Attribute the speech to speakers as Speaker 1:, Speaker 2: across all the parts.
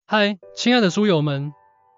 Speaker 1: 嗨，亲爱的书友们，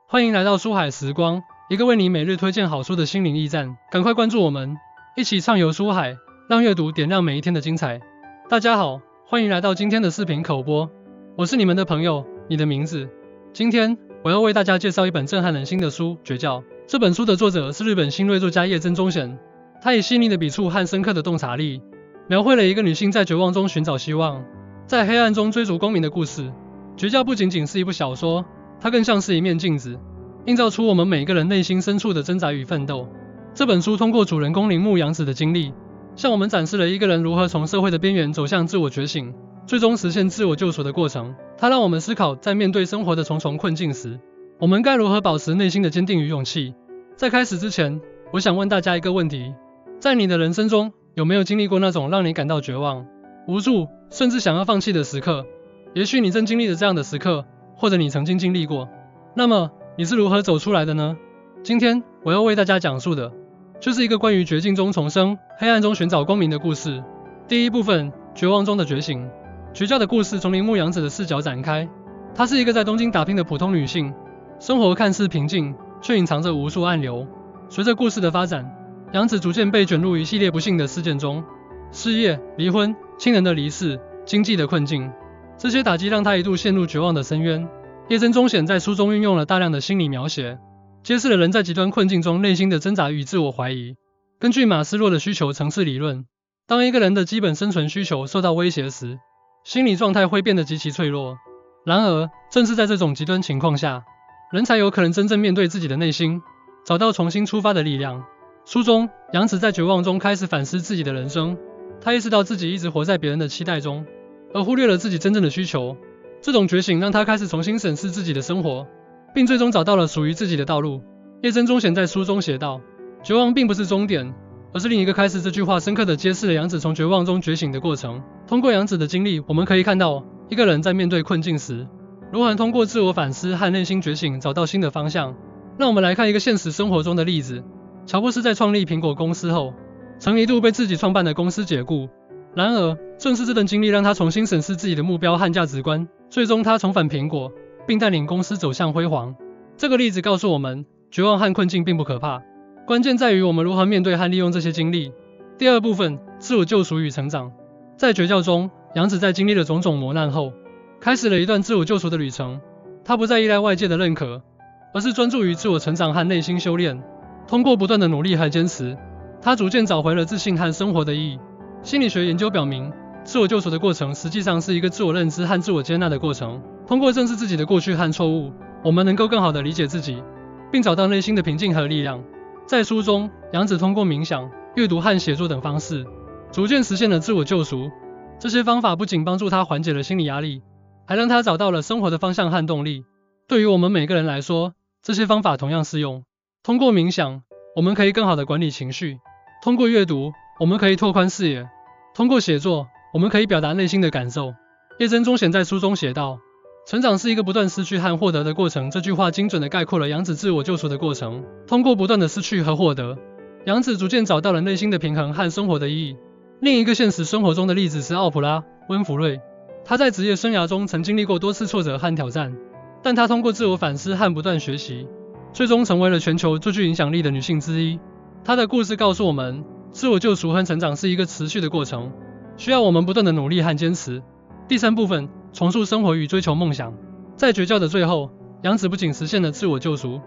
Speaker 1: 欢迎来到书海时光，一个为你每日推荐好书的心灵驿站。赶快关注我们，一起畅游书海，让阅读点亮每一天的精彩。大家好，欢迎来到今天的视频口播，我是你们的朋友，你的名字。今天我要为大家介绍一本震撼人心的书《绝教》。这本书的作者是日本新锐作家叶真宗显，他以细腻的笔触和深刻的洞察力，描绘了一个女性在绝望中寻找希望，在黑暗中追逐光明的故事。绝教不仅仅是一部小说，它更像是一面镜子，映照出我们每个人内心深处的挣扎与奋斗。这本书通过主人公铃木阳子的经历，向我们展示了一个人如何从社会的边缘走向自我觉醒，最终实现自我救赎的过程。它让我们思考，在面对生活的重重困境时，我们该如何保持内心的坚定与勇气。在开始之前，我想问大家一个问题：在你的人生中，有没有经历过那种让你感到绝望、无助，甚至想要放弃的时刻？也许你正经历着这样的时刻，或者你曾经经历过。那么，你是如何走出来的呢？今天我要为大家讲述的，就是一个关于绝境中重生、黑暗中寻找光明的故事。第一部分，绝望中的觉醒。绝教的故事从铃木阳子的视角展开。她是一个在东京打拼的普通女性，生活看似平静，却隐藏着无数暗流。随着故事的发展，阳子逐渐被卷入一系列不幸的事件中，失业、离婚、亲人的离世、经济的困境。这些打击让他一度陷入绝望的深渊。叶真宗显在书中运用了大量的心理描写，揭示了人在极端困境中内心的挣扎与自我怀疑。根据马斯洛的需求层次理论，当一个人的基本生存需求受到威胁时，心理状态会变得极其脆弱。然而，正是在这种极端情况下，人才有可能真正面对自己的内心，找到重新出发的力量。书中，阳子在绝望中开始反思自己的人生，他意识到自己一直活在别人的期待中，而忽略了自己真正的需求。这种觉醒让他开始重新审视自己的生活，并最终找到了属于自己的道路。叶真宗显在书中写道：绝望并不是终点，而是另一个开始。这句话深刻地揭示了阳子从绝望中觉醒的过程。通过阳子的经历，我们可以看到一个人在面对困境时，如何通过自我反思和内心觉醒找到新的方向。让我们来看一个现实生活中的例子。乔布斯在创立苹果公司后，曾一度被自己创办的公司解雇。然而，正是这段经历让他重新审视自己的目标和价值观，最终他重返苹果，并带领公司走向辉煌。这个例子告诉我们，绝望和困境并不可怕，关键在于我们如何面对和利用这些经历。第二部分，自我救赎与成长。在绝教中，阳子在经历了种种磨难后，开始了一段自我救赎的旅程。他不再依赖外界的认可，而是专注于自我成长和内心修炼。通过不断的努力和坚持，他逐渐找回了自信和生活的意义。心理学研究表明，自我救赎的过程实际上是一个自我认知和自我接纳的过程。通过正视自己的过去和错误，我们能够更好地理解自己，并找到内心的平静和力量。在书中，阳子通过冥想、阅读和写作等方式，逐渐实现了自我救赎。这些方法不仅帮助他缓解了心理压力，还让他找到了生活的方向和动力。对于我们每个人来说，这些方法同样适用。通过冥想，我们可以更好地管理情绪；通过阅读，我们可以拓宽视野；通过写作，我们可以表达内心的感受。叶真宗显在书中写道：成长是一个不断失去和获得的过程。这句话精准地概括了阳子自我救赎的过程。通过不断的失去和获得，阳子逐渐找到了内心的平衡和生活的意义。另一个现实生活中的例子是奥普拉·温弗瑞。她在职业生涯中曾经历过多次挫折和挑战，但她通过自我反思和不断学习，最终成为了全球最具影响力的女性之一。她的故事告诉我们，自我救赎和成长是一个持续的过程，需要我们不断的努力和坚持。第三部分，重塑生活与追求梦想。在绝教的最后，阳子不仅实现了自我救赎，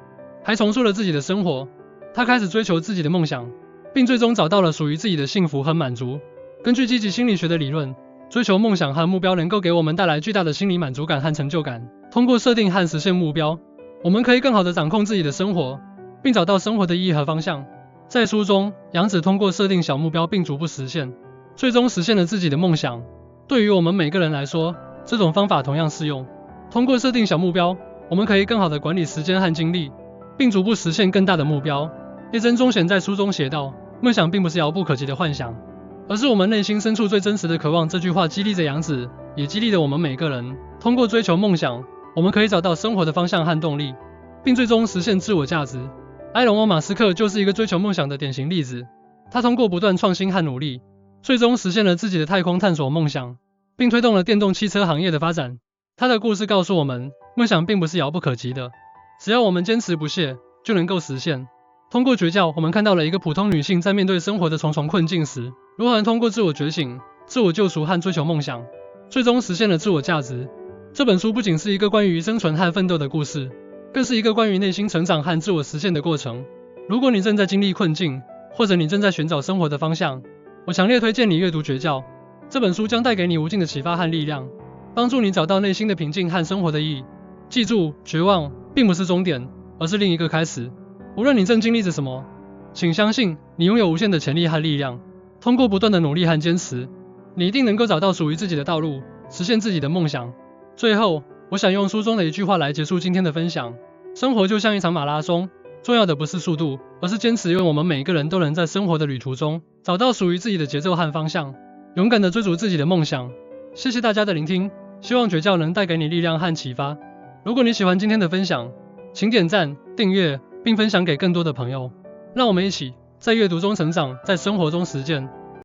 Speaker 1: 还重塑了自己的生活。她开始追求自己的梦想，并最终找到了属于自己的幸福和满足。根据积极心理学的理论，追求梦想和目标能够给我们带来巨大的心理满足感和成就感。通过设定和实现目标，我们可以更好地掌控自己的生活，并找到生活的意义和方向。在书中，阳子通过设定小目标并逐步实现，最终实现了自己的梦想。对于我们每个人来说，这种方法同样适用。通过设定小目标，我们可以更好地管理时间和精力，并逐步实现更大的目标。叶真宗显在书中写道：梦想并不是遥不可及的幻想，而是我们内心深处最真实的渴望。这句话激励着阳子，也激励着我们每个人。通过追求梦想，我们可以找到生活的方向和动力，并最终实现自我价值。埃隆·马斯克就是一个追求梦想的典型例子。他通过不断创新和努力，最终实现了自己的太空探索梦想，并推动了电动汽车行业的发展。他的故事告诉我们，梦想并不是遥不可及的，只要我们坚持不懈，就能够实现。通过绝教，我们看到了一个普通女性在面对生活的重重困境时，如何能通过自我觉醒、自我救赎和追求梦想，最终实现了自我价值。这本书不仅是一个关于生存和奋斗的故事，更是一个关于内心成长和自我实现的过程。如果你正在经历困境，或者你正在寻找生活的方向，我强烈推荐你阅读《绝教》。这本书将带给你无尽的启发和力量，帮助你找到内心的平静和生活的意义。记住，绝望并不是终点，而是另一个开始。无论你正经历着什么，请相信你拥有无限的潜力和力量。通过不断的努力和坚持，你一定能够找到属于自己的道路，实现自己的梦想。最后，我想用书中的一句话来结束今天的分享：生活就像一场马拉松，重要的不是速度，而是坚持，因为我们每一个人都能在生活的旅途中找到属于自己的节奏和方向，勇敢地追逐自己的梦想。谢谢大家的聆听，希望绝教能带给你力量和启发。如果你喜欢今天的分享，请点赞、订阅并分享给更多的朋友，让我们一起在阅读中成长，在生活中实践。